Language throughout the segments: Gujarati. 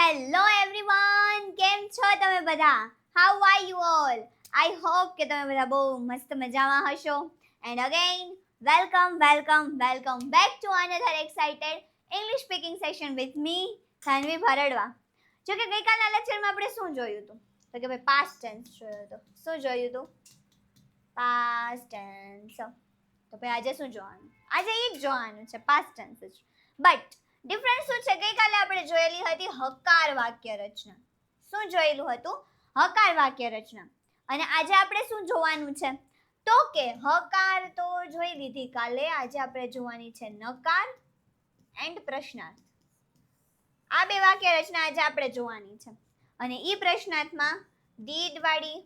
હેલો એવરીવન, કેમ છો તમે બધા? How are you all? I hope કે તમે બધા બહુ મસ્ત મજામાં હશો. And again welcome back to another excited English speaking session with me Saanvi Bhardva. જો કે ગઈકાલના લેક્ચરમાં આપણે શું જોયું હતું? તો કે ભાઈ પાસ્ટ ટેન્સ જોયું હતું. શું જોયું હતું? Past tense. તો ભાઈ આજે શું જોવાનું? આજે એ જ જોવાનું છે, પાસ્ટ ટેન્સ જ. બટ ડિફરન્સ શું છે? ગઈકાલે આપણે જોયેલી હતી હકાર વાક્ય રચના. શું જોયેલું હતું? હકાર વાક્ય રચના. અને આજે આપણે શું જોવાનું છે? તો કે હકાર તો જોઈ લીધી કાલે. આજે આપણે જોવાની છે નકાર એન્ડ પ્રશ્નાર્થ. આ બે વાક્ય રચના આજે આપણે જોવાની છે. અને ઈ પ્રશ્નાર્થમાં ડીડ વાળી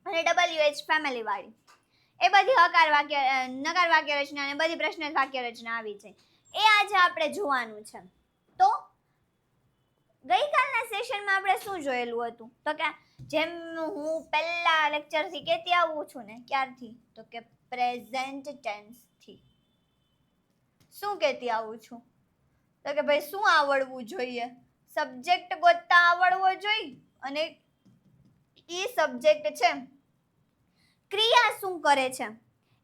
અને WH ફેમિલી વાળી એ બધી નકાર વાક્ય રચના અને બધી પ્રશ્નાર્થ વાક્ય રચના આવી છે. એ આજે આપણે જોવાનું છે. તો ગઈકાલના સેશનમાં આપણે શું જોયેલું હતું? તો કે જેમ હું પહેલા લેક્ચરથી કહેતી આવું છું ને, ક્યારથી? તો કે પ્રેઝન્ટ ટેન્સથી. શું કહેતી આવું છું? તો કે ભાઈ શું આવડવું જોઈએ? સબ્જેક્ટ ગોતતા આવડવો જોઈએ. અને ઈ સબ્જેક્ટ છે ક્રિયા શું કરે છે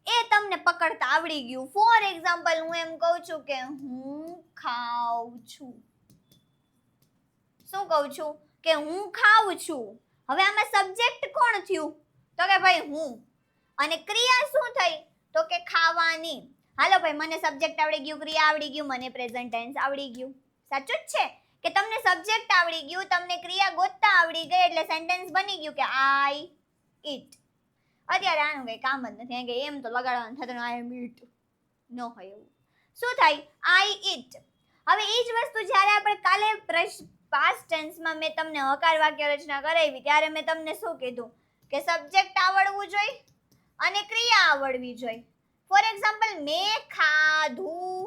એ તમને પકડતા આવડી ગયું. ફોર એક્ઝામ્પલ હું એમ કહું છું કે હું ખાઉં છું. શું કહું છું? કે હું ખાઉં છું. હવે આમાં સબ્જેક્ટ કોણ થયું? તો કે ભાઈ હું. અને ક્રિયા શું થઈ? તો કે ખાવાની. હાલો ભાઈ, મને સબ્જેક્ટ આવડી ગયું, ક્રિયા આવડી ગયું, મને પ્રેઝન્ટ ટેન્સ આવડી ગયું. સાચું જ છે કે તમને સબ્જેક્ટ આવડી ગયું, તમને ક્રિયા ગોતતા આવડી ગઈ, એટલે સેન્ટેન્સ બની ગયું કે આઈ ઈટ. અત્યારે આનું કઈ કામ જ નથી, કે એમ તો લગાડવાનું થતું આઈ એમ ઈટ ન હોય એવું. શું થાય? આઈ ઈટ. હવે એ જ વસ્તુ જ્યારે આપણે કાલે પાસ્ટ ટેન્સમાં મેં તમને હકાર વાક્ય રચના કરાવી ત્યારે મેં તમને શું કીધું? કે સબ્જેક્ટ આવડવું જોઈએ અને ક્રિયા આવડવી જોઈએ. ફોર એક્ઝામ્પલ મેં ખાધું,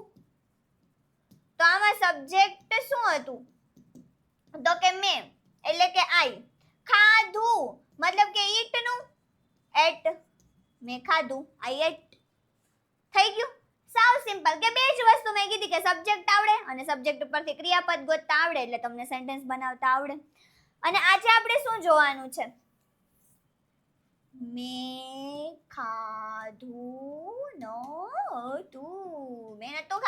તો આમાં સબ્જેક્ટ શું હતું? તો કે મેં એટલે કે આઈ. ખાધું મતલબ કે ઈટ નું એટ. મેં ખાધું, આઈ એટ. થઈ ગયું. સાવ સિમ્પલ. કે બે જ વસ્તુ મેં કીધી કે સબ્જેક્ટ આવડે અને સબ્જેક્ટ ઉપરથી ક્રિયાપદ ગોતતા આવડે એટલે તમને સેન્ટેન્સ બનાવતા આવડે. અને આજે આપણે શું જોવાનું છે? મેં ખાધું નહોતું. મેં નતું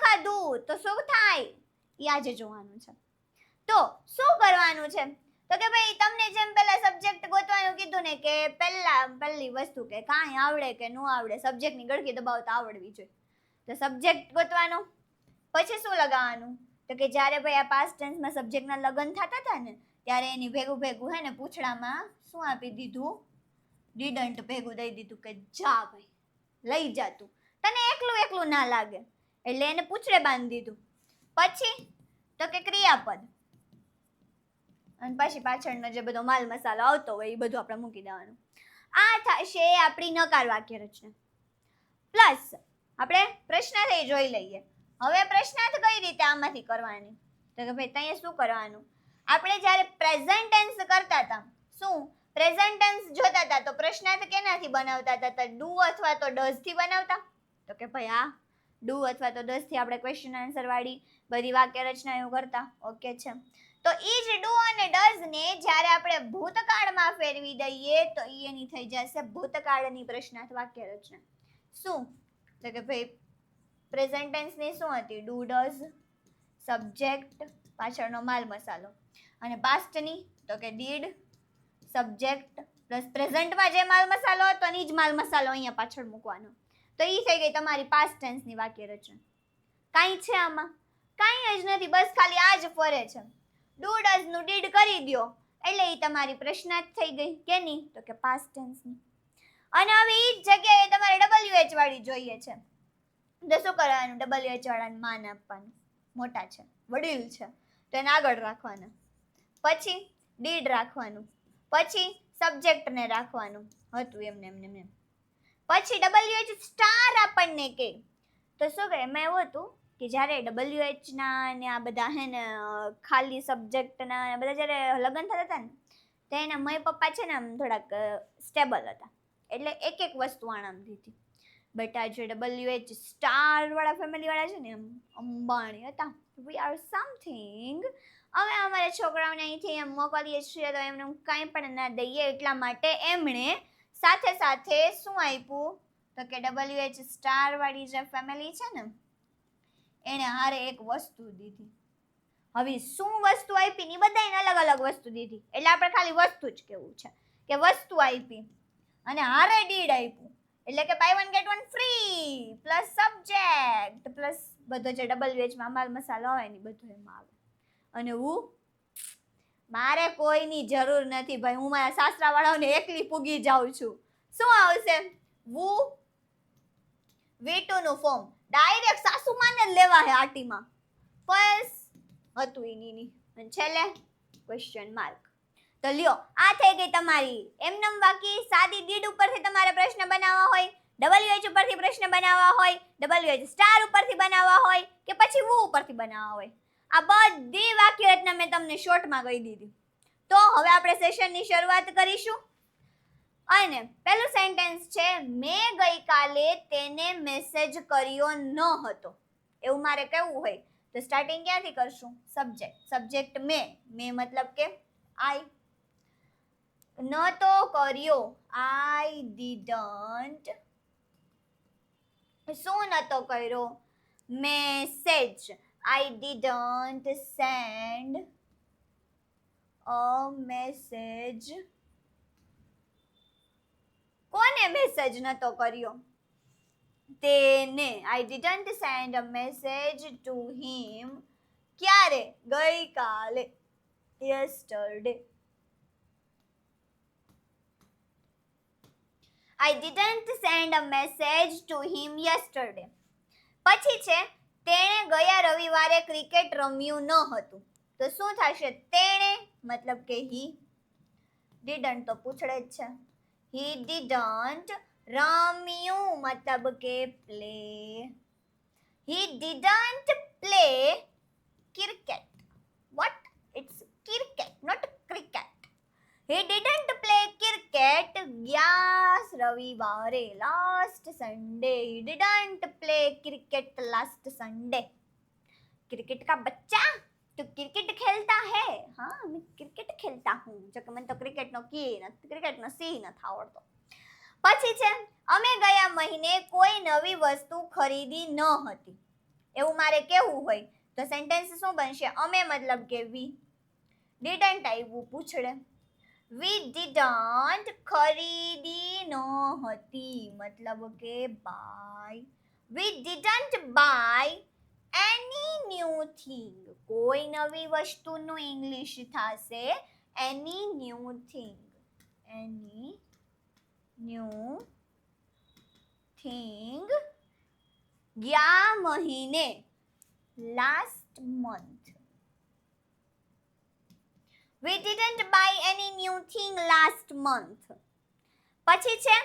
ખાધું. તો શું થાય? એ આજે જોવાનું છે. તો શું કરવાનું છે? તો કે ભાઈ તમને જેમ પહેલા સબ્જેક્ટ ગોતવાનું કીધું ને, કે પહેલી વસ્તુ કે કાંઈ આવડે કે ન આવડે, સબ્જેક્ટની ગળકી દબાવતા આવડવી જોઈએ. તો સબ્જેક્ટ ગોતવાનો. પછી શું લગાવવાનું? તો કે જ્યારે ભાઈ આ પાસ્ટ ટેન્સમાં સબ્જેક્ટના લગન થતા હતા ને, ત્યારે એની ભેગું હે ને પૂછડામાં શું આપી દીધું? ડીડન્ટ ભેગું દઈ દીધું કે જા ભાઈ લઈ જા તું, તને એકલું ના લાગે, એટલે એને પૂછડે બાંધી દીધું. પછી તો કે ક્રિયાપદ, અને પછી પાછળનો જે બધો માલ મસાલો આવતો હોય એ બધું આપણે મૂકી દેવાનું. આ થશે આપણી નકાર વાક્ય રચના. પ્લસ આપણે પ્રશ્નાર્થ જોઈ લઈએ. હવે પ્રશ્નાર્થ કઈ રીતે આમાંથી કરવાની? તો કે ભાઈ ત્યાં શું કરવાનું? આપણે જ્યારે પ્રેઝન્ટ ટેન્સ કરતા હતા, શું પ્રેઝન્ટ ટેન્સ જોતા હતા તો પ્રશ્નાર્થ કેનાથી બનાવતા હતા? તો ડુ અથવા તો ડઝ થી બનાવતા. તો કે ભાઈ આ ડુ અથવા તો ડઝ થી આપણે ક્વેશ્ચન આન્સર વાળી બધી વાક્ય રચનાઓ કરતા. ઓકે છે. તો ઈ જ ડુ અને ડઝ ને જ્યારે આપણે ભૂતકાળમાં ફેરવી દઈએ તો એની થઈ જશે ભૂતકાળની પ્રશ્નાર્થ વાક્ય રચના. શું? તો કે ભાઈ પ્રેઝન્ટ ટેન્સ ની શું હતી? ડુ ડઝ, સબ્જેક્ટ, પાછળનો માલ મસાલો. અને પાસ્ટ ની તો કે ડીડ, સબ્જેક્ટ પ્લસ પ્રેઝન્ટમાં જે માલ મસાલો હતો ને જ માલ મસાલો અહીંયા પાછળ મૂકવાનો. તો ઈ થઈ ગઈ તમારી પાસ્ટ ટેન્સની વાક્ય રચના. કાંઈ છે આમાં? કાંઈ જ નથી, બસ ખાલી આ જ ફરે છે. ડુ ડઝ નું ડીડ કરી દો એટલે એ તમારી પ્રશ્નાર્થ થઈ ગઈ. કેની? તો કે પાસ્ટ ટેન્સની. અને હવે ઈ જ જગ્યાએ તમારે WH વાળી જોઈએ છે. તો શું કરવાનું? WH વાળાને માન આપવાનું. મોટા છે, વડીલ છે, તો એને આગળ રાખવાના. પછી ડીડ રાખવાનું. પછી સબ્જેક્ટને રાખવાનું હતું એમને. પછી WH સ્ટાર આપણને કહે તો શું કહે? એમાં એવું હતું કે જ્યારે WH ના ને આ બધા હે ને ખાલી સબ્જેક્ટના બધા જ્યારે લગ્ન થતા હતા ને, તો એના મમ્મી પપ્પા છે ને આમ થોડાક સ્ટેબલ હતા, એટલે એક વસ્તુ આણામથી હતી. બટ આ જે WH સ્ટાર વાળા ફેમિલી વાળા છે ને, એમ અંબાણી હતા, વી આર સમથિંગ. અમે અમારા છોકરાઓને અહીંથી એમ મોકલીએ છીએ તો એમને કાંઈ પણ ના દઈએ, એટલા માટે એમણે સાથે સાથે શું આપ્યું તો કે WH સ્ટાર વાળી જે ફેમિલી છે ને એને હારે એક વસ્તુ દીધી. હવે શું વસ્તુ આપી ને બધાને અલગ અલગ વસ્તુ દીધી, એટલે આપણે ખાલી વસ્તુ જ કેવું છે કે વસ્તુ આપી અને હારે ડીડ આપ્યું, એટલે કે buy one get one free plus subject plus બધો જે WH માં માલ મસાલો હોય ને બધું એમાં આવે. અને હું મારે કોઈની જરૂર નથી ભાઈ, હું મારા સાસરા વાળાઓને એકલી પૂગી જાઉં છું. શું આવશે? વુ V2 નું ફોર્મ ડાયરેક્ટ સાસુમાને જ લેવા હે આટીમાં. બસ હતું ઈની અને છેલ્લે ક્વેશ્ચન માર્ક. તો લ્યો આ થઈ ગઈ તમારી એમનમ બાકી સાદી ડીડ ઉપરથી તમારે પ્રશ્ન બનાવવા હોય, WH ઉપરથી પ્રશ્ન બનાવવા હોય, WH સ્ટાર ઉપરથી બનાવવા હોય કે પછી વુ ઉપરથી બનાવવા હોય. આ બધી વાક્ય રચના મેં તમને શોર્ટમાં કહી દીધી. તો હવે આપણે સેશનની શરૂઆત કરીશું. અને પહેલું સેન્ટેન્સ છે મેં ગઈકાલે તેને મેસેજ કર્યો ન હતો, એવું મારે કહેવું હોય તો સ્ટાર્ટિંગ ક્યાંથી કરશું? સબ્જેક્ટ. સબ્જેક્ટ મેં મતલબ કે આઈ. ન તો કર્યો, આઈ ડીડન્ટ. શું નતો કર્યો? Message, I didn't send a message. કોને મેસેજ નતો કર્યો? તેને. આઈ didn't send a message to him. ક્યારે? ગઈકાલે. Yesterday. I didn't send a message to him yesterday. પછી છે તેણે ગયા રવિવારે ક્રિકેટ રમ્યું ન હતું. તો શું થશે? તેણે મતલબ કે he. didn't તો પૂછડે જ છે. he didn't. રમ્યું મતલબ કે play. he didn't play cricket. What? It's cricket, not cricket. He didn't play cricket last रविवारे, last Sunday. He didn't play cricket last Sunday. Cricket का बच्चा तो क्रिकेट खेलता है? हाँ मैं क्रिकेट खेलता हूँ. जो कि મને તો ક્રિકેટનો ક્રિકેટનો સી નથી આવડતો. પછી છે અમે ગયા મહિને કોઈ નવી વસ્તુ ખરીદી ન હતી, એવું મારે કેવું હોય તો સેન્ટેન્સ શું બનશે? અમે મતલબ કે વી. ડીડન્ટ આવ્યું પૂછડે. We didn't. ખરીદી ન હતી મતલબ કે buy. We didn't buy any new thing. કોઈ નવી વસ્તુનું ઇંગ્લિશ થશે any new thing. Any new thing. ગયા મહિને last month. We didn't buy any new thing last month. પછી છે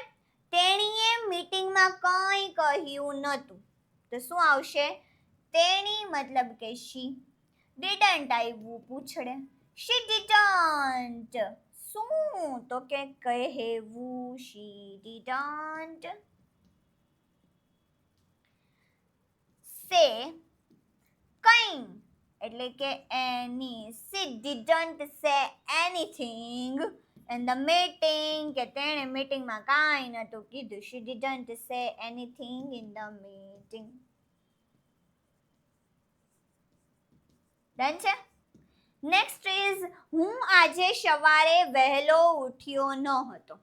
તેણીએ મીટિંગમાં કંઈ કહ્યું નહોતું, તો શું આવશે? તેણી મતલબ કે she. didn't આવ્યું પૂછડે. she didn't. શું? તો કે કહેવું. she didn't say કંઈ એટલે કે any. she didn't say anything in the meeting. કે તેણે મીટિંગમાં કાંઈ નહોતું કીધું. she didn't say anything in the meeting. Done છે? નેક્સ્ટ ઇઝ હું આજે સવારે વહેલો ઉઠ્યો ન હતો.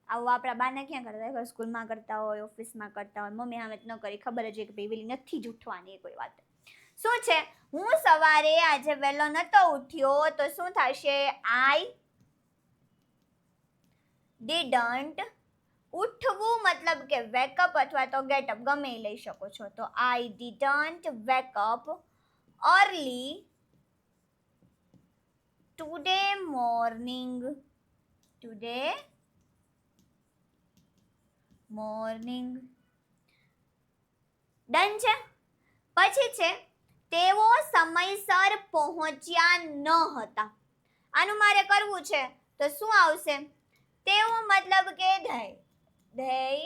આવું આપણા બાને ક્યાં કરતા હોય? સ્કૂલમાં કરતા હોય, ઓફિસમાં કરતા હોય. મમ્મી સામે ન કરી, ખબર જ કે પેલી નથી જ ઉઠવાની કોઈ વાત. શું છે? હું સવારે આજે વહેલો નતો ઉઠ્યો તો શું થશે? I didn't. ઉઠવું મતલબ કે wake up અથવા તો get up ગમે લઈ શકો છો. તો I didn't wake up early today morning. Today morning. Done છે? પછી છે તેઓ સમયસર પહોંચ્યા ન હતા. આનું મારે કરવું છે તો શું આવશે? તેઓ મતલબ કે they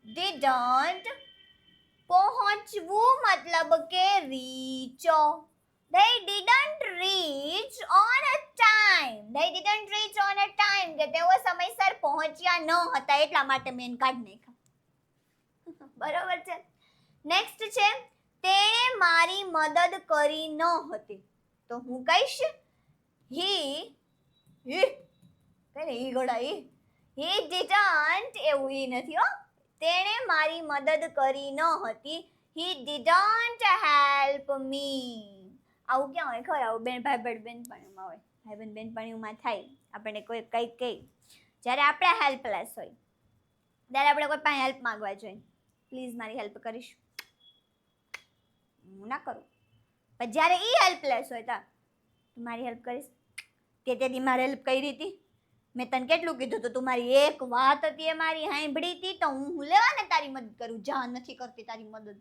didn't પહોંચવું મતલબ કે rich. They didn't reach on a time. They didn't reach on a time. કે તેઓ સમયસર પહોંચ્યા ન હતા એટલા માટે મેં કાઢી નાખ્યા. બરોબર છે. નેક્સ્ટ છે તેણે મારી મદદ કરી ન હતી. તો હું કહીશ he didn't, એવું ઈ નથી હો. તેણે મારી મદદ કરી ન હતી. He didn't help me. આવું ક્યાં હોય ખબર? આવું ભાઈબંધ બેનપણીઓમાં હોય. ભાઈબંધ બેનપણીઓમાં થાય. આપણને કોઈ કંઈક કહે જ્યારે આપણે હેલ્પલેસ હોય ત્યારે આપણે કોઈ પાસે હેલ્પ માંગવા જોઈએ. પ્લીઝ મારી હેલ્પ કરીશ, હું ના કરું. પણ જ્યારે ઈ હેલ્પલેસ હોય તો તું મારી હેલ્પ કરીશ. તેથી મારી હેલ્પ કરી હતી. મેં તને કેટલું કીધું તો તું મારી એક વાત હતી એ મારી સાંભળી હતી તો હું લેવા ને તારી મદદ કરું. જા નથી કરતી તારી મદદ.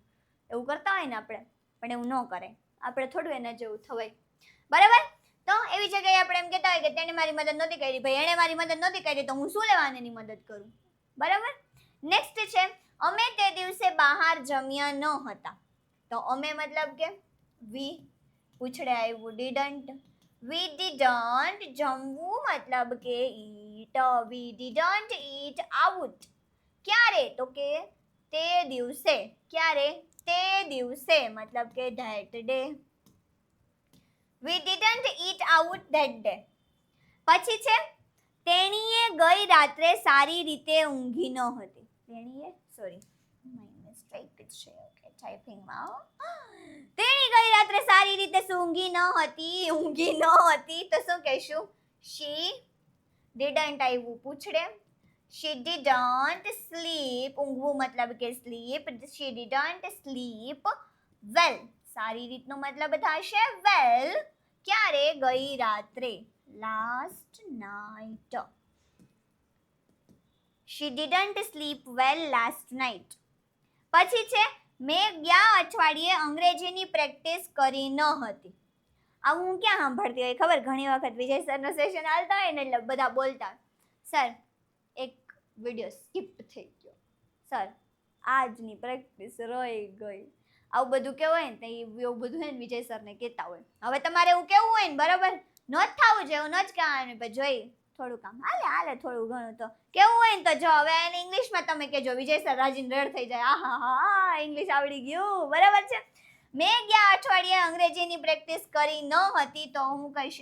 એવું કરતા હોય ને આપણે, પણ એવું ન કરે. આપણે થોડું એના જેવું થવાય. બરાબર? તો એવી જગ્યાએ આપણે એમ કહેતા હોય કે તેણે મારી મદદ નહોતી કરી. ભાઈ એણે મારી મદદ નહોતી કરી તો હું શું લેવાને એની મદદ કરું? બરાબર? નેક્સ્ટ છે અમે તે દિવસે બહાર જમ્યા ન હતા. તો અમે મતલબ કે વી પૂછડે આવ્યું didn't. We didn't. જમવું મતલબ કે eat. We didn't eat out. ક્યારે? તો કે તે દિવસે. ક્યારે? તે દિવસે મતલબ કે that day. We didn't eat out that day. પછી છે તેણીએ ગઈ રાત્રે સારી રીતે ઊંઘી ન હતી. તેણીએ સોરી માય મિસ્ટેક છે ઓકે ટાઈપિંગમાં. તેણી ગઈ રાત્રે સારી રીતે ઊંઘી ન હતી તો શું કહેશું? she didn't આવ્યું પૂછડે. she didn't sleep. ઊંઘવું મતલબ કે sleep. she didn't sleep well. સારી રીતનો મતલબ થશે well. ક્યારે? ગઈ રાત્રે. last night. she didn't sleep well last night. પછી છે મેં ગયા અઠવાડિયે અંગ્રેજીની પ્રેક્ટિસ કરી ન હતી. આવું હું ક્યાં સાંભળતી હોય ખબર? ઘણી વખત વિજય સરનો સેશન હાલતા હોય ને એટલે બધા બોલતા સર એક વિડીયો સ્કીપ થઈ ગયો, સર આજની પ્રેક્ટિસ રહી ગઈ. આવું બધું કેવું હોય ને તો એવું બધું હોય ને વિજય સરને કહેતા હોય. હવે તમારે એવું કેવું હોય ને બરાબર, ન જ થવું છે એવું ન જ કહેવાનું. પણ જોઈ થોડું કામ હાલે થોડું ઘણું તો કેવું હોય ને તો જો હવે એને ઇંગ્લિશમાં તમે કહેજો. વિજય સર રાજીને રેડ થઈ જાય. હા ઇંગ્લિશ આવડી ગયું. બરાબર છે. મેં ગયા અઠવાડિયે અંગ્રેજીની પ્રેક્ટિસ કરી ન હતી તો હું કહીશ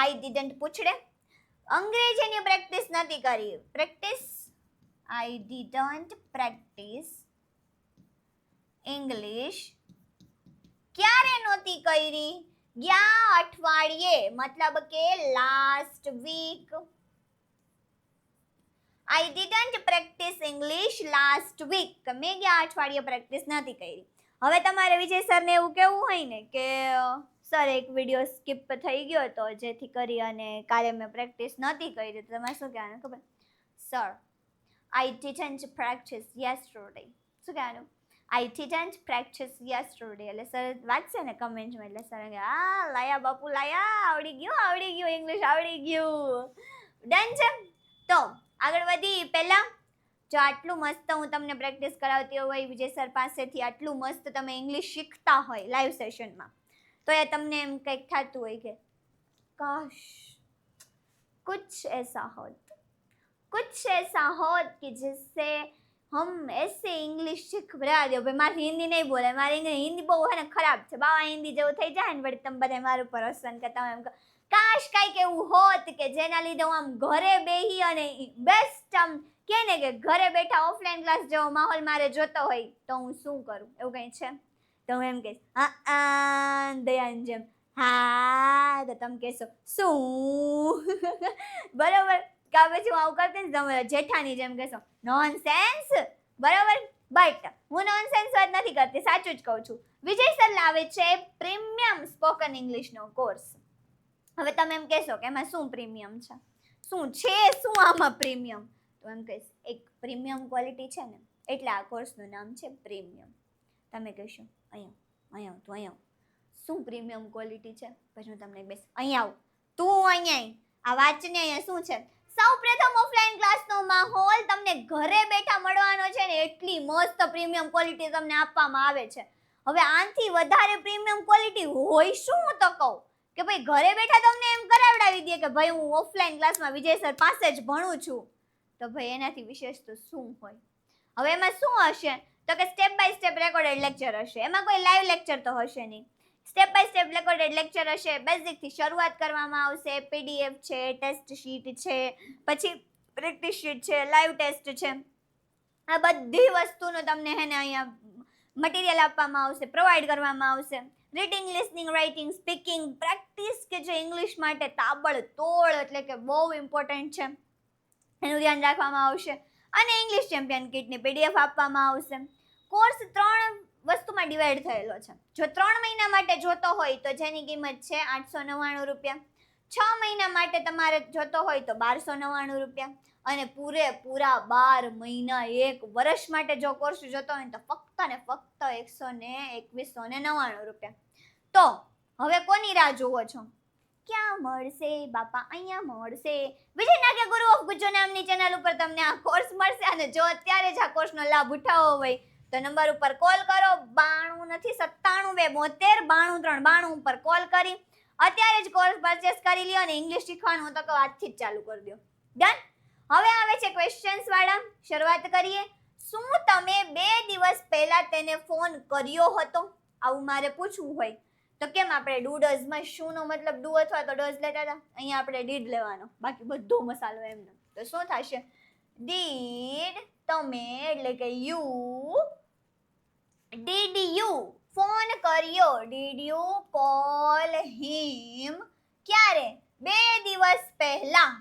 I didn't પૂછડે. અંગ્રેજીની પ્રેક્ટિસ નથી કરી. Practice I didn't practice English. ક્યારે નહોતી કરી? ગયા અઠવાડિયે મતલબ કે last week. I didn't practice English last week. મેં ગયા અઠવાડિયે પ્રેક્ટિસ નથી કરી. હવે તમારે વિજય સરને એવું કેવું હોય ને કે સર એક વિડીયો સ્કીપ થઈ ગયો તો જેથી કરી અને કાલે મેં પ્રેક્ટિસ નથી કરી. તો તમારે શું કહેવાનું ખબર? Sir I didn't practice yesterday. શું કહેવાનું? I didn't practice yesterday. એટલે સર વાંચશે ને કમેન્ટમાં એટલે સર લાયા બાપુ લાયા, આવડી ગયું ઇંગ્લિશ આવડી ગયું. ડન છે. તો આગળ વધી પહેલા જો આટલું મસ્ત હું તમને પ્રેક્ટિસ કરાવતી હોય વિજય સર પાસેથી, આટલું મસ્ત તમે ઇંગ્લિશ શીખતા હોય લાઈવ સેશનમાં, તો એ તમને એમ કંઈક થતું હોય કે કાશ कुछ ऐसा होत कि जिससे हम ऐसे इंग्लिश શીખવા દો. ભાઈ મારી હિન્દી નહીં બોલે, મારી હિન્દી બહુ હે ને ખરાબ છે. બાવા હિન્દી જેવું થઈ જાય ને વળી તમે બધા મારું પર હસન કરતા હોય એમ કાશ કાંઈક એવું હોત કે જેના લીધે હું આમ ઘરે બેહી અને બેસ્ટ આમ કે ને કે ઘરે બેઠા ઓફલાઈન ક્લાસ જેવો માહોલ મારે જોતો હોય તો હું શું કરું? એવું કંઈ છે તો હું એમ કહીશ દયાન જેમ હા, તો તમે કહેશો શું? બરોબર? કા પછી હું આવું કરતી ને તમે જેઠાની જેમ કહેશો નોનસેન્સ. બરોબર? બટ હું નોનસેન્સ વાત નથી કરતી, સાચું જ કહું છું. વિજય સર લાવે છે પ્રીમિયમ સ્પોકન ઇંગ્લિશનો કોર્સ. હવે તમે એમ કહેશો કે એમાં શું પ્રીમિયમ છે, શું આમાં પ્રીમિયમ? તો એમ કહીશ એક પ્રીમિયમ ક્વોલિટી છે ને એટલે આ કોર્સનું નામ છે પ્રીમિયમ. તમે કહેશો અહીંયા શું પ્રીમિયમ ક્વોલિટી છે? પછી હું તમને બેસ અહીંયા આવું, તું અહીંયા આ વાંચને અહીંયા શું છે? સૌપ્રથમ ઓફલાઈન ક્લાસનો માહોલ તમને ઘરે બેઠા મળવાનો છે ને એટલી મસ્ત પ્રીમિયમ ક્વોલિટી તમને આપવામાં આવે છે. હવે આનાથી વધારે પ્રીમિયમ ક્વોલિટી હોય શું? હું તો કહું કે ભાઈ ઘરે બેઠા તમને એમ કરાવડાવી દે કે ભાઈ હું ઓફલાઈન ક્લાસમાં વિજય સર પાસે જ ભણું છું, તો ભાઈ એનાથી વિશેષ તો શું હોય? હવે એમાં શું હશે તો કે step by step recorded lecture હશે. એમાં કોઈ લાઈવ લેક્ચર તો હશે નહીં. Step by step recorded lecture હશે. બેઝિકથી શરૂઆત કરવામાં આવશે. પીડીએફ છે, ટેસ્ટ શીટ છે, પછી પ્રેક્ટિસ શીટ છે, લાઈવ ટેસ્ટ છે, આ બધી વસ્તુનો તમને હે ને અહીંયા મટીરિયલ આપવામાં આવશે, પ્રોવાઈડ કરવામાં આવશે. Reading, listening, writing, speaking, practice કે જે ઇંગ્લિશ માટે તાબડતોડ એટલે કે બહુ ઇમ્પોર્ટન્ટ છે એનું ધ્યાન રાખવામાં આવશે. અને ઇંગ્લિશ ચેમ્પિયન કિટની પીડીએફ આપવામાં આવશે. કોર્સ 3 વસ્તુમાં ડિવાઈડ થયેલો છે. જો 3 મહિના માટે જોતો હોય તો જેની કિંમત છે 899 રૂપિયા, 6 મહિના માટે તમારે જોતો હોય તો 1299 રૂપિયા, અને પૂરેપૂરા 12 મહિના 1 વર્ષ માટે જો કોર્સ જોતો હોય તો ફક્ત ને ફક્ત 2199 રૂપિયા. તો હવે કોની રાહ જોવો છો? ક્યાં મળશે બાપા? અહીંયા મળશે. વિજય નાગ્યા ગુરુ ઓફ ગુજ્જો નામની ચેનલ ઉપર તમને આ કોર્સ મળશે. અને જો અત્યારે જ આ કોર્સનો લાભ ઉઠાવવો હોય તો નંબર ઉપર કોલ કરો. 92 નથી 97 72 93 92 ઉપર કોલ કરી અત્યારે જ કોર્સ પરચેસ કરી લ્યો અને ઇંગ્લિશ શીખવાનું તો આજથી જ ચાલુ કરી દો. ડન. હવે આવે છે ક્વેશ્ચન્સ વાળા. શરૂઆત કરીએ. શું તમે 2 દિવસ પહેલા તેને ફોન કર્યો હતો? આવું મારે પૂછવું હોય તો કેમ આપણે ડુ ડઝમાં શુંનો મતલબ ડુ અથવા તો ડઝ લેતા હતા, અહીંયા આપણે ડીડ લેવાનો, બાકી બધો મસાલો એમને. તો શું થશે? ડીડ તમે એટલે કે યુ, ડીડ યુ ફોન કર્યો, ડીડ યુ કોલ હિમ ક્યારે? 2 દિવસ પહેલા,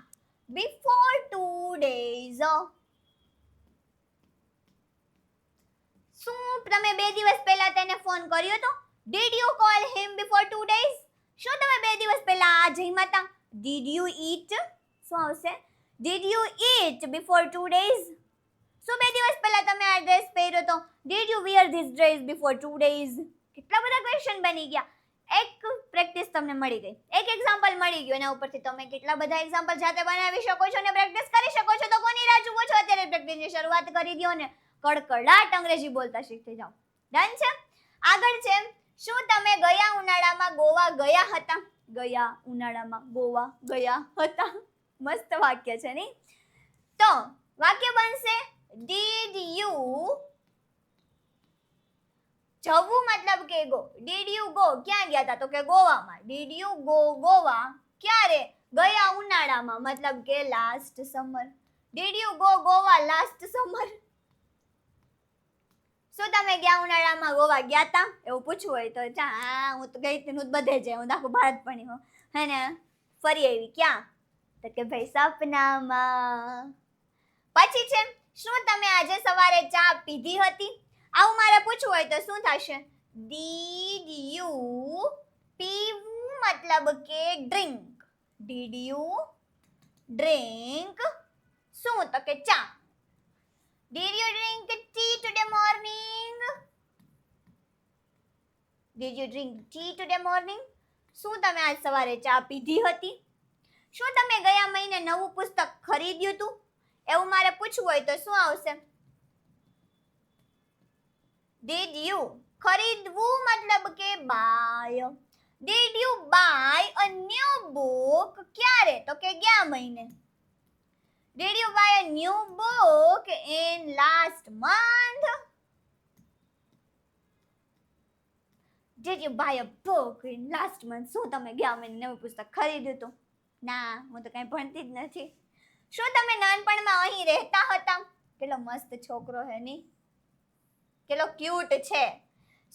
બિફોર 2 days. શું તમે 2 દિવસ પહેલા તેને ફોન કર્યો તો? Did you call him before 2 days? શું તમે 2 દિવસ પહેલા આ જમ્યા હતા? Did you eat? શું આવશે? Did you eat before 2 days? શું 2 દિવસ પહેલા તમે આ ડ્રેસ પહેર્યો તો? Did you wear this dress before 2 days? કેટલા બધા ક્વેશ્ચન બની ગયા. એક પ્રેક્ટિસ તમને મળી ગઈ, એક એક્ઝામ્પલ મળી ગયું. એના ઉપરથી તમે કેટલા બધા એક્ઝામ્પલ જાતે બનાવી શકો છો અને પ્રેક્ટિસ કરી શકો છો. તો કોની રાહ જુઓ છો? અત્યારે પ્રેક્ટિસની શરૂઆત કરી દો ને કડકડાટ અંગ્રેજી બોલતા શીખી જાઓ. ડન છે? આગળ છે, શું તમે ગયા ઉનાળામાં ગોવા ગયા હતા? ગયા ઉનાળામાં ગોવા ગયા હતા. મસ્ત વાક્ય છે નહીં? તો વાક્ય બનશે ડીડ યુ, જવું મતલબ કે ગો. ડીડ યુ ગો, ક્યાં ગયા હતા? તો કે ગોવામાં. ડીડ યુ ગો ગોવા ક્યારે? ગયા ઉનાળામાં, મતલબ કે last summer. Did you go Goa last summer? શું તમે ગયા ઉનાળામાં ગોવા ગયા હતા? એવું પૂછવું હોય તો હા હું તો ગઈ હતી, હું બધે જ, હું આખું ભારત ભણી હું હે ને ફરી આવી. ક્યાં? તો કે ભાઈ સપનામાં. પછી છે, શું તમે આજે સવારે ચા પીધી હતી? આવું મારે પૂછવું હોય તો શું થશે? ડીડ યુ, પીવું મતલબ કે ડ્રિંક. ડીડ યુ ડ્રિંક શું? તો કે ચા. Did you drink tea today morning? Did you drink tea today morning? શું તમે આજ સવારે ચા પીધી હતી? શું તમે ગયા મહિને નવું પુસ્તક ખરીદ્યું હતું? એવું મારે પૂછવું હોય તો શું આવશે? Did you, ખરીદવું મતલબ કે buy. Did you buy a new book? ક્યારે? તો કે ગયા મહિને. Did you buy a new book in last month? Did you buy a book in last month? શું તમે ગયા મહિને નવું પુસ્તક ખરીદ્યું હતું? ના, હું તો કઈ ભણતી જ નથી. શું તમે નાનપણમાં અહીં રહેતા હતા? કેટલો મસ્ત છોકરો હે ની, કેટલો ક્યુટ છે.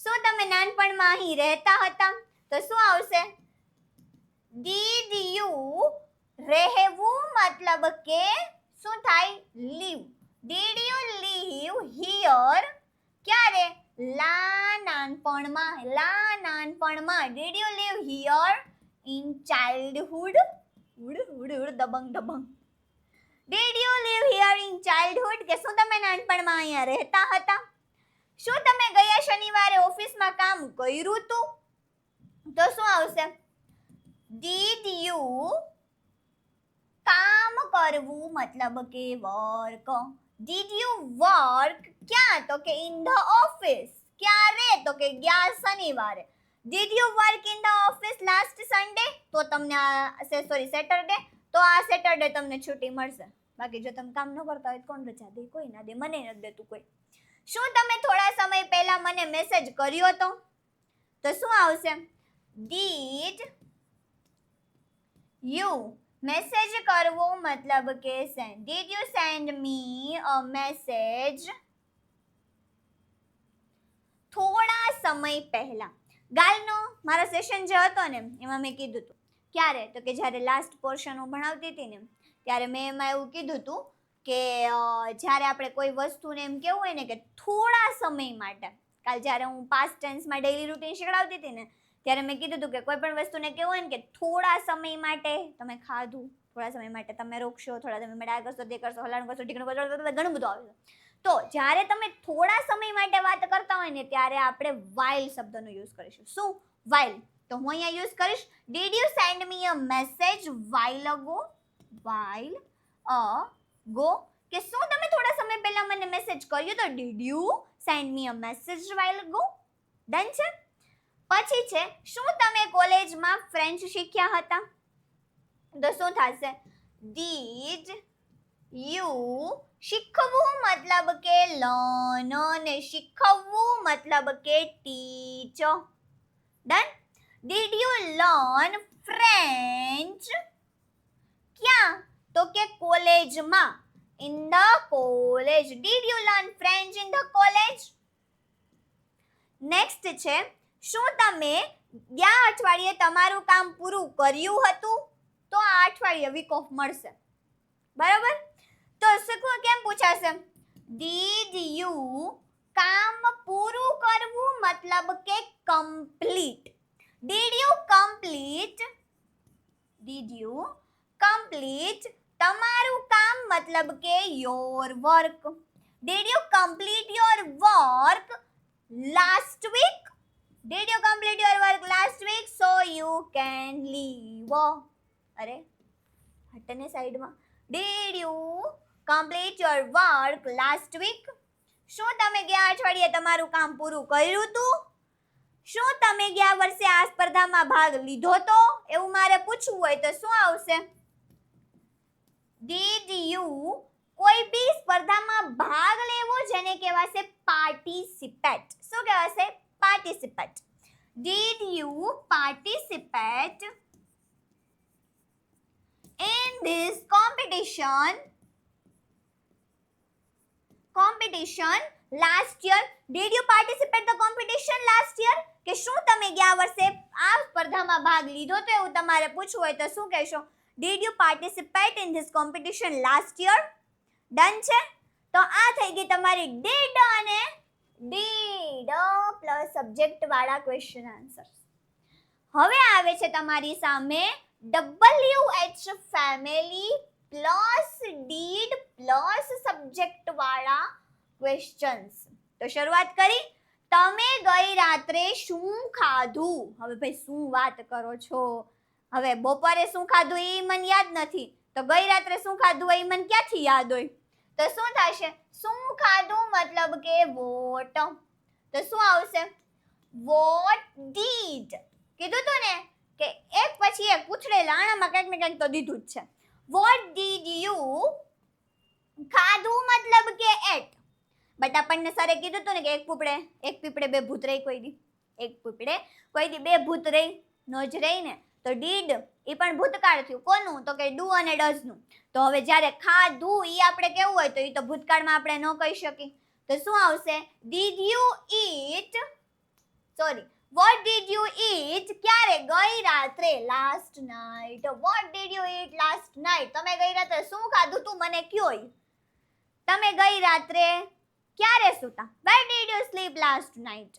શું તમે નાનપણમાં અહીં રહેતા હતા? તો શું આવશે? Did you, રહેવું મતલબ કે શું થાય? live. Did you live here? ક્યારે? નાનપણમાં. Did you live here in childhood? Dabangg. Did you live here in childhood? કે શું તમે નાનપણમાં અહીંયા રહેતા હતા? શું તમે ગયા શનિવારે ઓફિસમાં કામ કર્યું હતું? તો શું આવશે? Did you કામ કરવું મતલબ કે વર્ક. ડીડ યુ વર્ક ક્યાં? તો કે ઇન ધ ઓફિસ. ક્યારે? તો કે ગયા શનિવારે. Did you work in the office last Sunday? તો તમને સેટરડે. તો આ સેટરડે તમને છુટ્ટી મળશે. બાકી જો તમે કામ ન કરતા હોય તો કોણ રજા દે? કોઈ ના દે, મને નથી દેતું કોઈ. શું તમે થોડા સમય પહેલા મને મેસેજ કર્યો હતો? તો શું આવશે? Did you. મેસેજ કરવો મતલબ કે send. Did you send me a message થોડા સમય પહેલા? ગાલનો મારો સેશન જે હતો ને એમાં મેં કીધું હતું. ક્યારે? તો કે જ્યારે લાસ્ટ પોર્શન હું ભણાવતી હતી ને ત્યારે મેં એમાં એવું કીધું હતું કે જ્યારે આપણે કોઈ વસ્તુને એમ કેવું હોય ને કે થોડા સમય માટે, કાલ જ્યારે હું પાસ્ટ ટેન્સમાં ડેઈલી રૂટીન શીખડાવતી હતી ને ત્યારે મેં કીધું હતું કે કોઈ પણ વસ્તુને કેવું હોય ને કે થોડા સમય માટે તમે ખાધું, થોડા સમય માટે તમે રોકશો, થોડા સમય માટે આ કરશો, તે કરશો, હલાણ કરશો, ઢીકણું કરશો, ઘણું બધું આવે. તો જ્યારે તમે થોડા સમય માટે વાત કરતા હોય ને ત્યારે આપણે while શબ્દનો યુઝ કરીશું. શું? while. તો હું અહીંયા યુઝ કરીશ did you send me a message while ago? while ago. કે શું તમે થોડા સમય પહેલા મને મેસેજ કર્યો તો? did you send me a message while ago? Done છે. પછી છે શું તમે કોલેજમાં ફ્રેન્ચ શીખ્યા હતા? તો શું થશે? did you. શીખવું મતલબ કે લર્ન અને શીખવવું મતલબ કે teach. Done. Did you learn French? ક્યાં? તો કે કોલેજમાં. In the college. Did you learn French in the college? Next છે શું તમે ગયા અઠવાડિયે તમારું કામ પૂરું કર્યું હતું? તો આ અઠવાડિયે વીક ઓફ મળશે. બરાબર? તો શીખવું કેમ પૂછાશે? Did you. કામ પૂરું કરવું મતલબ કે complete. Did you complete? Did you complete તમારું કામ મતલબ કે your work. Did you complete your work last week? Did you complete your work last week so you can leave? અરે હટને સાઈડમાં. Did you complete your work last week? શું તમે ગયા અઠવાડિયે તમારું કામ પૂરું કર્યું હતું? શું તમે ગયા વર્ષે આ સ્પર્ધામાં ભાગ લીધો તો? એવું મારે પૂછવું હોય તો શું આવશે? Did you. કોઈ બી સ્પર્ધામાં ભાગ લેવો જેને કહેવાશે પાર્ટિસિપેટ. શું કહેવાશે? Participate. Did you participate in this competition last year? Did you participate the competition last year? કે શું તમે ગયા વર્ષે આ સ્પર્ધામાં ભાગ લીધો તો? એવું તમારે પૂછવું હોય તો શું કહેશો? Did you participate in this competition last year? Done છે. તો આ થઈ ગઈ તમારી did અને did પ્લસ સબ્જેક્ટ વાળા ક્વેશ્ચન આન્સર. હવે આવે છે તમારી સામે WH family plus did plus subject વાળા ક્વેશ્ચન્સ. તો શરૂઆત કરી. તમે ગઈ રાત્રે શું ખાધું? હવે ભાઈ શું વાત કરો છો? હવે બપોરે શું ખાધું એ મને યાદ નથી, તો ગઈ રાત્રે શું ખાધું એ મને ક્યાંથી યાદ હોય? તો શું થશે? શું ખાધું મતલબ કે વોટ. તો શું આવશે? What did. કીધું તું ને કે એક પછી એક પૂછડેલા, આણામાં કંઈક ને કંઈક તો દીધું જ છે. What did you. ખાધું મતલબ કે એટ. બટ આપણને સરે કીધું હતું ને કે એક પીપળે બે ભૂત રહી કોઈ દી. એક પીપળે કોઈ દી બે ભૂત રહી નો જ રહી ને. તો ડીડ એ પણ ભૂતકાળ થયું. કોનું? તો કે ડુ અને ડઝનું. તો હવે જ્યારે ખાધું એ આપણે કેવું હોય તો એ તો ભૂતકાળમાં આપણે ન કહી શકીએ. તો શું આવશે? Did you it? Sorry, what did you ઈટ? ક્યારે? ગઈ રાત્રે. Last night. What did you it last night? તમે ગઈ રાત્રે શું ખાધું તું મને કયો? તમે ગઈ રાત્રે ક્યારે સૂતા? Where did you slip last night?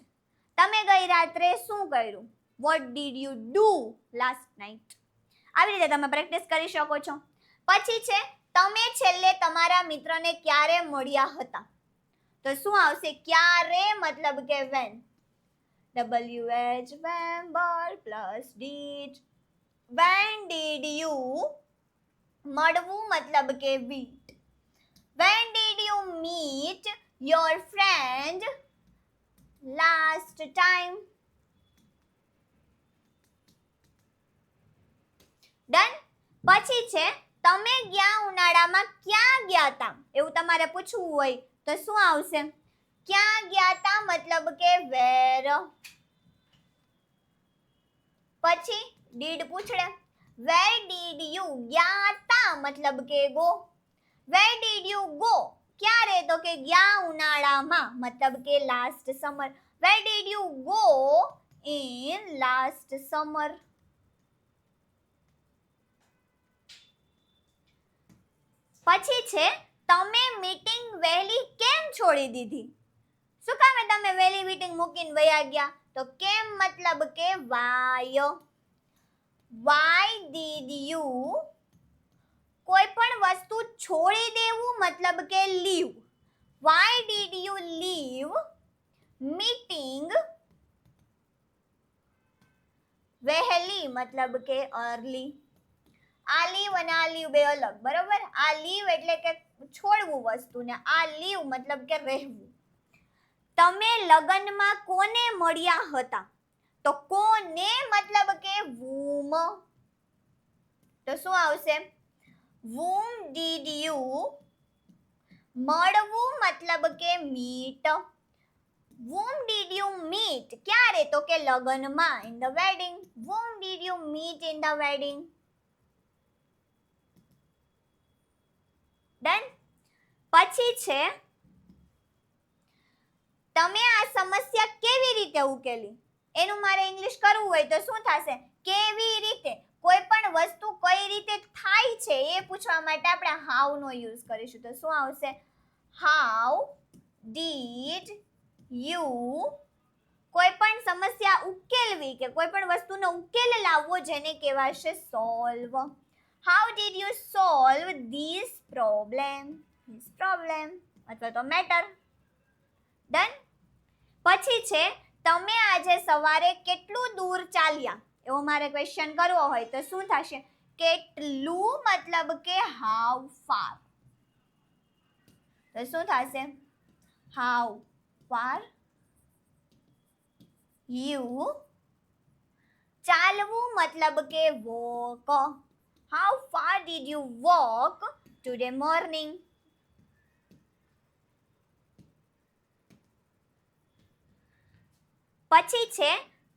તમે ગઈ રાત્રે શું કર્યું? What did you do last night? આવી રીતે તમે પ્રેક્ટિસ કરી શકો છો. પછી છે તમે છેલ્લે તમારા મિત્રને ક્યારે મળ્યા હતા? તો શું આવશે? ક્યારે મતલબ કે when. WH November plus did. When did you મળવું મતલબ કે meet. When did you meet your friend last time? Done. પછી છે તમે ગયા ઉનાળામાં ક્યાં ગયા હતા એવું તમારે પૂછવું હોય તો શું આવશે? ક્યાં ગયા હતા મતલબ કે where. પછી did પૂછડે where did you ગયા હતા મતલબ કે go. where did you go ક્યારે તો કે ગયા ઉનાળામાં મતલબ કે last summer. where did you go in last summer? પછી છે તમે મીટિંગ વહેલી કેમ છોડી દીધી? શું કામે તમે વહેલી મીટિંગ મૂકીને વયા ગયા? તો કેમ મતલબ કે why. why did you કોઈ પણ વસ્તુ છોડી દેવું મતલબ કે leave. why did you leave meeting વહેલી મતલબ કે early. આ લીવ અને આ લીવ બે અલગ, બરોબર? આ લીવ એટલે કે છોડવું વસ્તુ ને આ લીવ મતલબ કે રહેવું. તમે લગનમાં કોને મળ્યા હતા? તો કોને મતલબ કે whom. તો શું આવશે? whom did you મળવું મતલબ કે meet. whom did you meet ક્યારે તો કે લગનમાં in the wedding. whom did you meet in the wedding? Done. પછી છે તમે આ સમસ્યા કેવી રીતે ઉકેલી? એનું મારે ઇંગ્લિશ કરવું હોય તો શું થશે? કેવી રીતે. કોઈ પણ વસ્તુ કઈ રીતે થાય છે એ પૂછવા માટે આપણે how નો યુઝ કરીશું. તો શું આવશે? how did you કોઈ પણ સમસ્યા ઉકેલવી કે કોઈ પણ વસ્તુનો ઉકેલ લાવવો જેને કહેવાશે solve. how did you solve this problem? અથવા તો matter. Done. પછી છે તમે આજે સવારે કેટલું દૂર ચાલ્યા? એવો મારે ક્વેશ્ચન કરવો હોય તો શું થશે? કેટલું મતલબ કે how far. તો શું થશે? how far you ચાલવું મતલબ કે walk. how far did you walk today morning? પછી છે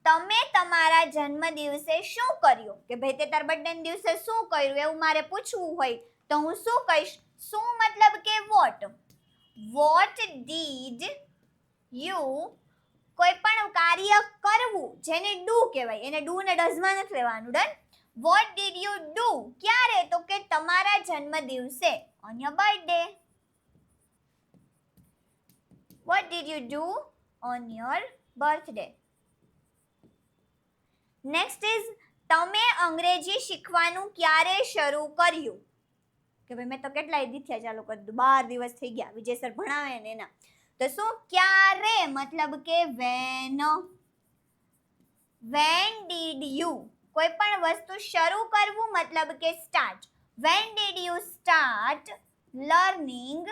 તમે તમારા જન્મદિવસે શું કર્યું? કે ભાઈ તે તાર બર્થડે ના દિવસે શું કર્યું એવું મારે પૂછવું હોય તો હું શું કહીશ? શું મતલબ કે what. what did you કોઈ પણ કાર્ય કરવું જેને do કહેવાય, એને do ને does માં નથી લેવાનું. Done. what did you do ક્યારે તો કે તમારા જન્મદિવસે on your birthday. what did you do on your birthday? next is તમે અંગ્રેજી શીખવાનું ક્યારે શરૂ કર્યું? કે ભાઈ મેં તો કેટલાય દીથ્યા ચાલુ કરી દીધું, 12 દિવસ થઈ ગયા વિજય સર ભણાવે ને એના. તો શું ક્યારે મતલબ કે when. when did you કોઈ પણ વસ્તુ શરૂ કરવું મતલબ કે start. when did you start learning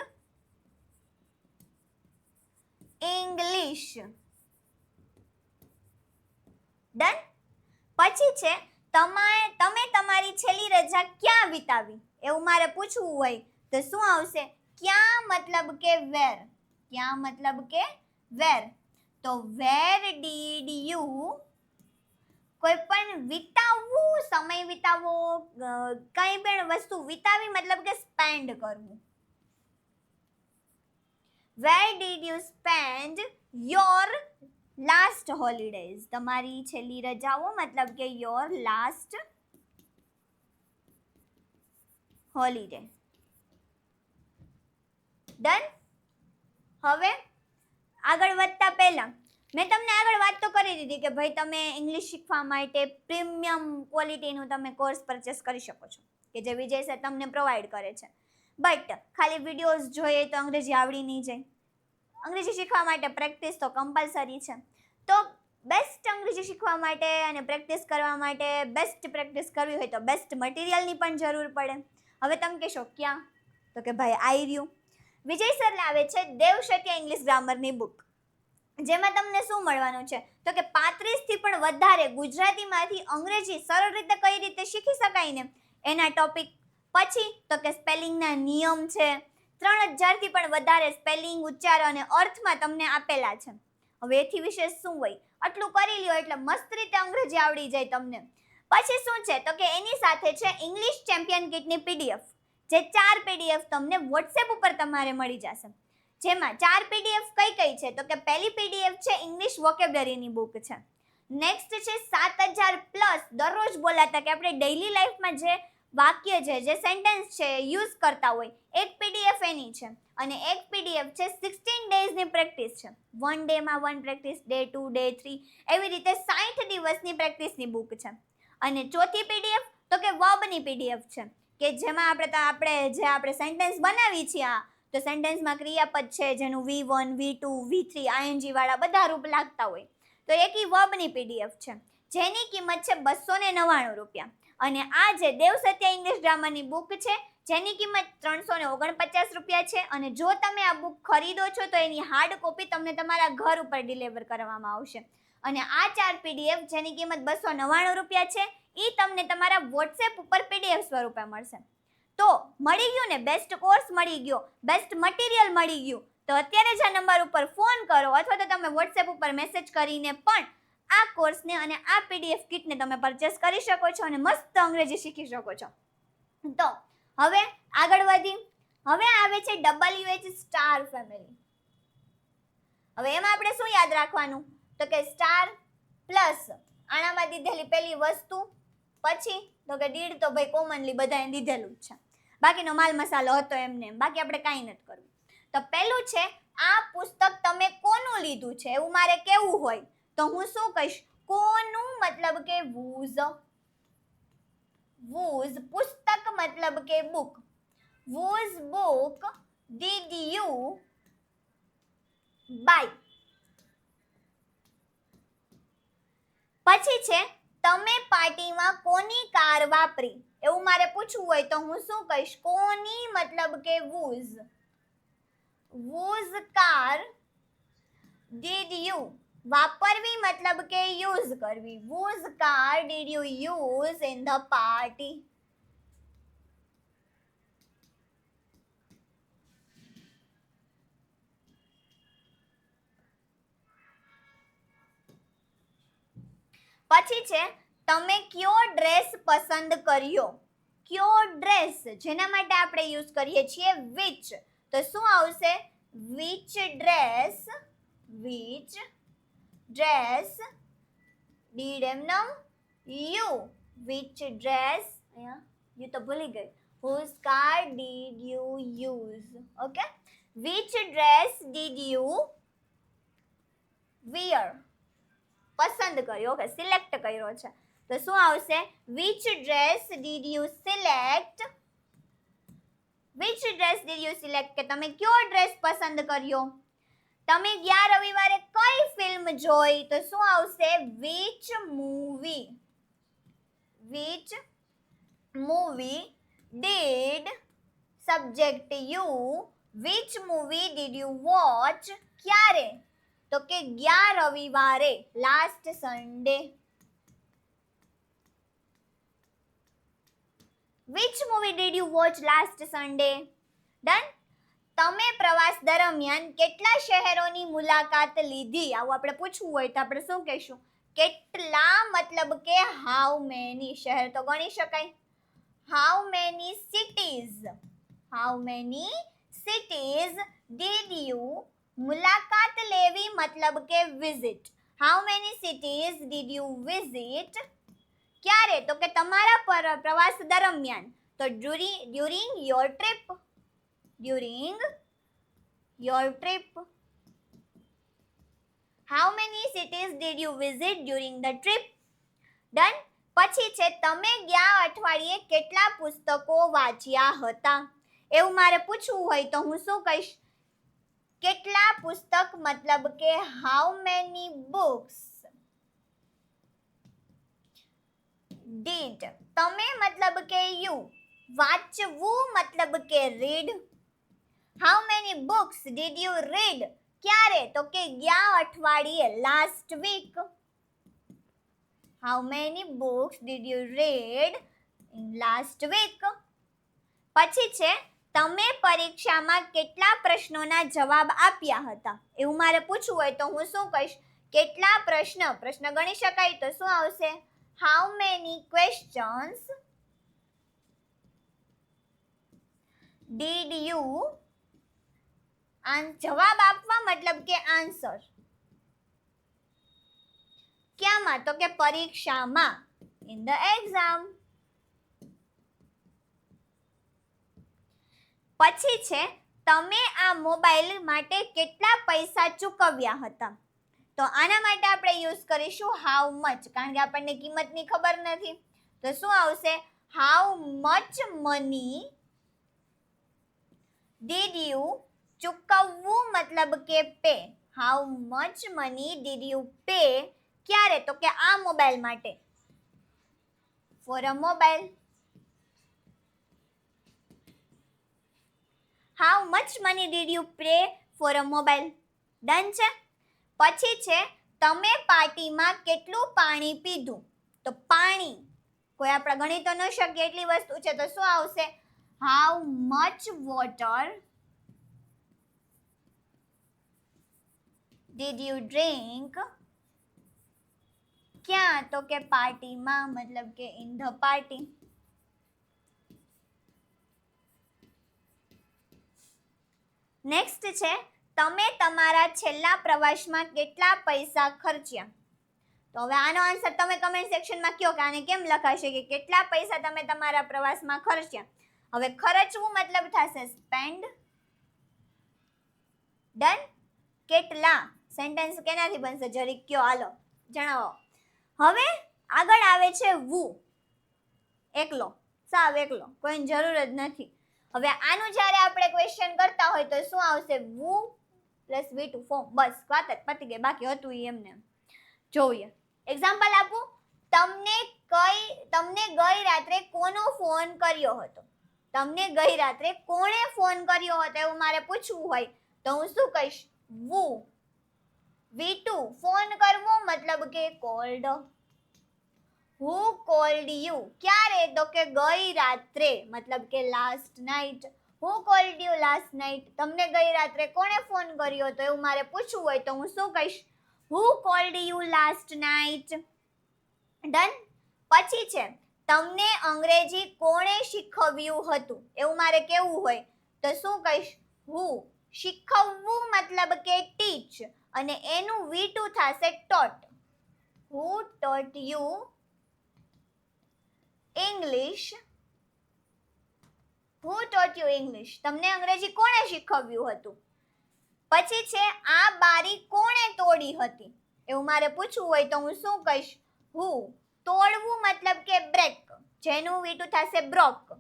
English? Done. પછી છે તમે તમારી છેલ્લી રજા ક્યાં વિતાવી? એવું મારે પૂછવું હોય તો શું આવશે? ક્યાં મતલબ કે where. ક્યાં મતલબ કે where. તો where did you કોઈ પણ વિતાવવું, સમય વિતાવવો, કઈ પણ વસ્તુ વિતાવી મતલબ કે સ્પેન્ડ કરવું. where did you spend your last holidays? તમારી છેલ્લી રજાઓ મતલબ કે your last holiday. Done. હવે આગળ વધતા પહેલા મેં તમને આગળ વાત તો કરી દીધી કે ભાઈ તમે ઇંગ્લિશ શીખવા માટે પ્રીમિયમ ક્વોલિટીનું તમે કોર્સ પરચેસ કરી શકો છો કે જે વિજય સર તમને પ્રોવાઈડ કરે છે. બટ ખાલી વિડીયોઝ જોઈએ તો અંગ્રેજી આવડી નહીં જાય. અંગ્રેજી શીખવા માટે પ્રેક્ટિસ તો કમ્પલસરી છે. તો બેસ્ટ અંગ્રેજી શીખવા માટે અને પ્રેક્ટિસ કરવા માટે બેસ્ટ પ્રેક્ટિસ કરવી હોય તો બેસ્ટ મટીરિયલની પણ જરૂર પડે. હવે તમે કહેશો ક્યાં, તો કે ભાઈ આઈ રહ્યું. વિજય સર લાવે છે દેવ સત્ય ઇંગ્લિશ ગ્રામરની બુક, જેમાં તમને શું મળવાનું છે તો કે 35 થી પણ વધારે ગુજરાતીમાંથી અંગ્રેજી સરળ રીતે કઈ રીતે શીખી શકાય ને એના ટોપિક. પછી તો કે સ્પેલિંગના નિયમ છે, 3000 થી પણ વધારે સ્પેલિંગ, ઉચ્ચાર અને અર્થમાં તમને આપેલા છે. હવે એથી વિશેષ શું હોય, આટલું કરી લ્યો એટલે મસ્ત રીતે અંગ્રેજી આવડી જાય તમને. પછી શું છે તો કે એની સાથે છે ઇંગ્લિશ ચેમ્પિયન કિટની પીડીએફ, જે 4 પીડીએફ તમને વોટ્સએપ ઉપર તમારે મળી જશે. જેમાં 4 પીડીએફ કઈ છે તો કે પહેલી પીડીએફ છે ઇંગ્લિશ વોકેબ્યુલરીની બુક છે. નેક્સ્ટ છે 7000 પ્લસ દરરોજ બોલાતા કે આપણે ડેઈલી લાઈફમાં જે વાક્ય છે, જે સેન્ટેન્સ છે યુઝ કરતા હોય, એક પીડીએફ એની છે. અને એક પીડીએફ છે 16 ડેઝની પ્રેક્ટિસ છે. 1 ડેમાં 1 પ્રેક્ટિસ, ડે 2, ડે 3, એવી રીતે 60 દિવસની પ્રેક્ટિસની બુક છે. અને ચોથી પીડીએફ તો કે વર્બની પીડીએફ છે, કે જેમાં આપણે સેન્ટેન્સ બનાવી છીએ તો સેન્ટેન્સમાં ક્રિયાપદ છે જેનું V1, V2, V3, ING વાળા બધા રૂપ લાગતા હોય, તો એક વર્બની પીડીએફ છે, જેની કિંમત છે 299 રૂપિયા. અને આ જે દેવ સત્ય ઇંગ્લિશ ગ્રામરની બુક છે જેની કિંમત 349 રૂપિયા છે. અને જો તમે આ બુક ખરીદો છો તો એની હાર્ડ કોપી તમને તમારા ઘર ઉપર ડિલિવર કરવામાં આવશે. અને આ 4 પીડીએફ જેની કિંમત 299 રૂપિયા છે એ તમને તમારા વોટ્સએપ ઉપર પીડીએફ સ્વરૂપે મળશે. તો મળી ગયું ને, બેસ્ટ કોર્સ મળી ગયો, બેસ્ટ મટીરિયલ મળી ગયું. તો અત્યારે જ આ નંબર ઉપર ફોન કરો અથવા તો તમે વોટ્સએપ ઉપર મેસેજ કરીને પણ આ કોર્સને અને આ પીડીએફ કિટને તમે પરચેસ કરી શકો છો અને મસ્ત અંગ્રેજી શીખી શકો છો. તો હવે આગળ વધી, હવે આવે છે WH સ્ટાર ફેમિલી. હવે એમાં આપણે શું યાદ રાખવાનું તો કે સ્ટાર પ્લસ આનામાં દીધેલી પહેલી વસ્તુ, પછી તો કે ડીડ તો ભાઈ કોમનલી બધાએ દીધેલું જ છે, બાકીનો માલ મસાલો હતો એમને, બાકી આપણે કાંઈ નથી કરવું. તો પહેલું છે આ પુસ્તક તમે કોનું લીધું છે એવું મારે કેવું હોય તો હું શું કહીશ, કોનું મતલબ કે whose, પુસ્તક મતલબ કે book, whose book did you buy. પછી છે તમે પાર્ટીમાં કોની કાર વાપરી, એવું મારે પૂછવું હોય તો હું શું કહીશ, કોની મતલબ કે whose car did you, વાપરવી મતલબ કે યુઝ કરવી, whose car did you use in the party. પછી છે તમે કયો ડ્રેસ પસંદ કર્યો, કયો ડ્રેસ જેના માટે આપણે યુઝ કરીએ છીએ which, તો શું આવશે which dress did you, which dress, you તો ભૂલી ગઈ, whose car did you use, okay, which dress did you wear, પસંદ કર્યો, ઓકે, સિલેક્ટ કર્યો છે તો શું આવશે which dress did you select, કે તમે કયો ડ્રેસ પસંદ કર્યો. તમે ગયા રવિવારે કઈ ફિલ્મ જોઈ તો શું આવશે which movie did subject you, which movie did you watch, ક્યારે તો કે ગયા રવિવારે, last Sunday. which movie did you watch last Sunday? Done? તમે પ્રવાસ દરમિયાન કેટલા શહેરોની મુલાકાત લીધી, આવું આપણે પૂછવું હોય તો આપણે શું કહીશું, કેટલા મતલબ કે how many, શહેર તો ગણી શકાય, how many cities did you, મુલાકાત લેવી મતલબ કે visit, how many cities did you visit, ક્યારે તો કે તમારા પ્રવાસ દરમિયાન, તો during your trip, how many cities did you visit during the trip. Done? પછી છે તમે ગયા અઠવાડિયે કેટલા પુસ્તકો વાંચ્યા હતા, એવું મારે પૂછવું હોય તો હું શું કહીશ, કેટલા પુસ્તક મતલબ કે how many books did, તમે મતલબ કે you, વાંચવું મતલબ કે read. How many books did you read? ક્યારે? તો કે ગયા અઠવાડિયે, last week. How many books did you read in last week? પછી છે તમે પરીક્ષામાં કેટલા પ્રશ્નોના જવાબ આપ્યા હતા? એવું મારે પૂછવું હોય તો હું શું કહીશ? કેટલા પ્રશ્ન ગણી શકાય તો શું આવશે? How many questions did you, જવાબ આપવા મતલબ કે આન્સર. ક્યાંમાં? તો કે પરીક્ષામાં, ઇન ધ એક્ઝામ. પછી છે તમે આ મોબાઈલ માટે કેટલા પૈસા ચૂકવ્યા હતા? તો આના માટે આપણે યુઝ કરીશું હાઉ મચ, કારણ કે આપણને કિંમતની ખબર નથી. તો શું આવશે? How much money did you, ચૂકવવું મતલબ કે pay. How much money did you pay? ક્યારે? તો કે આ મોબાઈલ માટે, for a mobile. How much money did you pay for a mobile? Done છે. પછી છે તમે પાર્ટીમાં કેટલું પાણી પીધું? તો પાણી કોઈ આપણે ગણી તો ન શકીએ એટલી વસ્તુ છે, તો શું આવશે? How much water did you drink? ક્યાં? તો કે પાર્ટીમાં, મતલબ કે ઇન ધ પાર્ટી. નેક્સ્ટ છે તમે તમારા છેલ્લા પ્રવાસમાં કેટલા પૈસા ખર્ચ્યા? તો હવે આનો આન્સર તમે કમેન્ટ સેક્શનમાં કહો કે આને કેમ લખાશે કે કેટલા પૈસા તમે તમારા પ્રવાસમાં ખર્ચ્યા. હવે ખર્ચવું મતલબ થશે સ્પેન્ડ. ડન. કેટલા? સેન્ટેન્સ કેનાથી બનશે? જરીક કયો, હાલો જણાવો. હવે આગળ આવે છે વુ, એકલો, સાવ એકલો, કોઈની જરૂર જ નથી. હવે આનું જ્યારે આપણે ક્વેશ્ચન કરતા હોય તો શું આવશે? વુ પ્લસ વી ટુ ફોર્મ. બસ વાત જ પતી ગઈ, બાકી હતું એમને. જોઈએ એક્ઝામ્પલ આપું. તમને ગઈ રાત્રે કોનો ફોન કર્યો હતો? તમને ગઈ રાત્રે કોણે ફોન કર્યો હતો એવું મારે પૂછવું હોય તો હું શું કહીશ? વુ. V2 ફોન કરવો મતલબ કે કોલ્ડ. Who called you? ક્યારે? તો કે ગઈ રાત્રે, મતલબ કે last night. Who called you last night? તમને ગઈ રાત્રે કોણે ફોન કર્યો હતો એવું મારે પૂછવું હોય તો હું શું કહીશ? Who called you last night? Done. પછી છે તમને અંગ્રેજી કોણે શીખવ્યું હતું એવું મારે કહેવું હોય તો શું કહીશ? Who. શીખવવું મતલબ કે ટીચ, અને એનું V2 થશે taught. Who taught you English? Who taught you English? તમને અંગ્રેજી કોણે શીખવ્યું હતું? પછી છે આ બારી કોણે તોડી હતી એવું મારે પૂછવું હોય તો હું શું કહીશ? Who. તોડવું મતલબ કે બ્રેક, જેનું V2 થશે broke.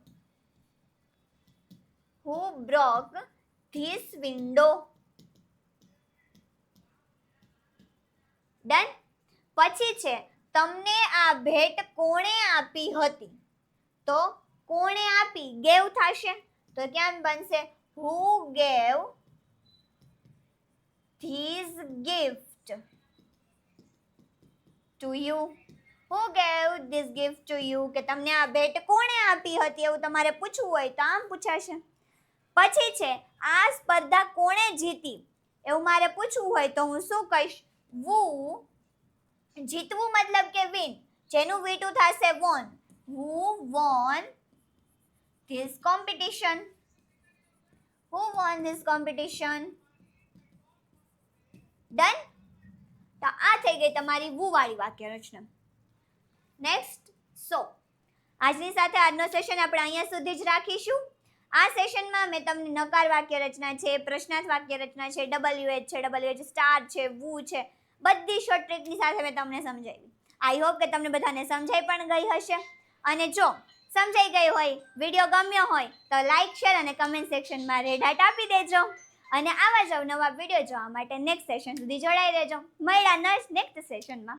Who broke this window? Done. પછી છે તમને આ ભેટ કોણે આપી હતી? તો કોણે આપી ગેવ થશે, તો ક્યાં બનશે? Who gave this gift to you? Who gave this gift to you? કે તમને આ ભેટ કોણે આપી હતી એવું તમારે પૂછવું હોય તો આમ પૂછાશે. પછી છે આ સ્પર્ધા કોણે જીતી એવું મારે પૂછવું હોય તો હું શું કહીશ? Who. જીતવું મતલબ કે વિન, જેનું V2 થશે won. Who won this competition? Who won this competition? Done. તો આ થઈ ગઈ તમારી વુ વાળી વાક્ય રચના. નેક્સ્ટ સો. આજની સાથે આજનો સેશન આપણે અહીંયા સુધી જ રાખીશું. આ સેશનમાં મેં તમને નકાર વાક્ય રચના છે, પ્રશ્નાર્થ વાક્ય રચના છે, WH છે, WH સ્ટાર છે, વુ છે, બધી શોર્ટ ટ્રીકની સાથે મેં તમને સમજાવી. આઈ હોપ કે તમને બધાને સમજાઈ પણ ગઈ હશે. અને જો સમજાઈ ગઈ હોય, વિડીયો ગમ્યો હોય તો લાઈક, શેર અને કમેન્ટ સેક્શનમાં રેડ હાર્ટ આપી દેજો. અને આવા જ નવા વિડીયો જોવા માટે નેક્સ્ટ સેશન સુધી જોડાઈ રહેજો. મળ્યા નેક્સ્ટ સેશનમાં.